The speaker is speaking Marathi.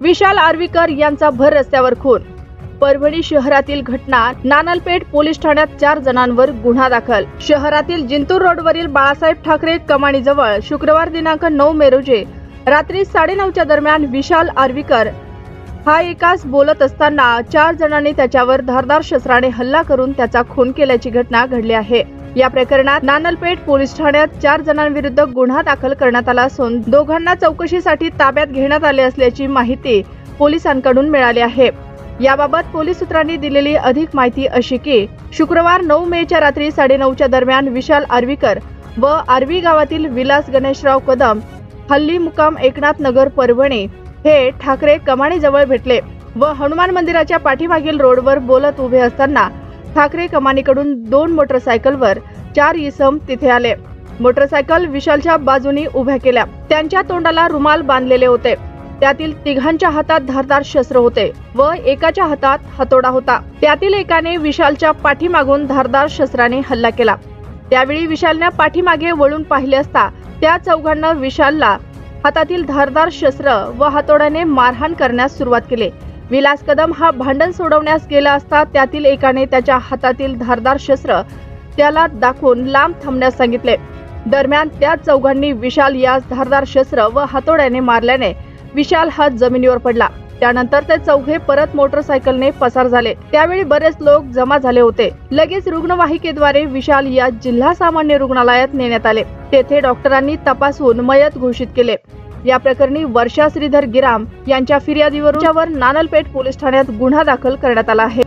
विशाल आर्वीकर यांचा भर रस्त्यावर खून। परभणी शहरातील घटना। नानलपेठ पोलीस ठाण्यात 4 जणांवर गुन्हा दाखल। शहरातील जिंतूर रोडवरील बाळासाहेब ठाकरे कमानीजवळ शुक्रवार दिनांक 9 मे रोजी रात्री 9:30च्या दरम्यान विशाल आर्वीकर हा एकास बोलत असताना 4 जणांनी त्याच्यावर धारदार शस्त्राने हल्ला करून त्याचा खून केल्याची घटना घडली आहे। या प्रकरणात नानलपेठ पोलीस ठाण्यात 4 जणांविरुद्ध गुन्हा दाखल करण्यात आला असून दोघांना चौकशीसाठी ताब्यात घेण्यात आले असल्याची माहिती पोलिसांकडून मिळाली आहे। याबाबत पोलीस सूत्रांनी दिलेली अधिक माहिती अशी की शुक्रवार 9 मेच्या रात्री 9:30च्या दरम्यान विशाल आर्वीकर व आर्वी गावातील विलास गणेशराव कदम हल्ली मुक्काम एकनाथ नगर परभणी हे ठाकरे कमानीजवळ भेटले व हनुमान मंदिराच्या पाठीमागील रोडवर बोलत उभे असताना ठाकरे कमानीकडून 2 मोटरसायकलवर 4 इसम तिथे आले। मोटरसायकल विशालच्या बाजूनी उभ्या केल्या। त्यांच्या तोंडाला रुमाल बांधलेले होते। त्यातील तिघांच्या हातात धारदार शस्त्र होते व एकाच्या हातात हातोडा होता। त्यातील एकाने विशालच्या पाठीमागून धारदार शस्त्राने हल्ला केला। त्यावेळी विशालने पाठीमागे वळून पाहिले असता त्या चौघांना विशालला हातातील धारदार शस्त्र व हातोड्याने मारहाण करण्यास सुरुवात केली। विलास कदम हा भांडण सोडवण्यास गेला असता त्यातील एकाने त्याच्या हातातील धारदार शस्त्र त्याला दाखवून लांब थांबण्यास सांगितले। दरम्यान त्या चौघांनी विशाल यास धारदार शस्त्र व हातोड्याने मारल्याने विशाल हा जमिनीवर पडला। त्यानंतर ते चौघे परत मोटरसायकलने पसार झाले। त्यावेळी बरेच लोक जमा झाले होते। लगेच रुग्णवाहिकेद्वारे विशाल या जिल्हा सामान्य रुग्णालयात नेण्यात आले। तेथे डॉक्टरांनी तपासून मयत घोषित केले। या प्रकरणी वर्षा श्रीधर गिराम यांच्या फिर्यादीवरून नानलपेठ पोलीस ठाण्यात गुन्हा दाखल करण्यात आला आहे।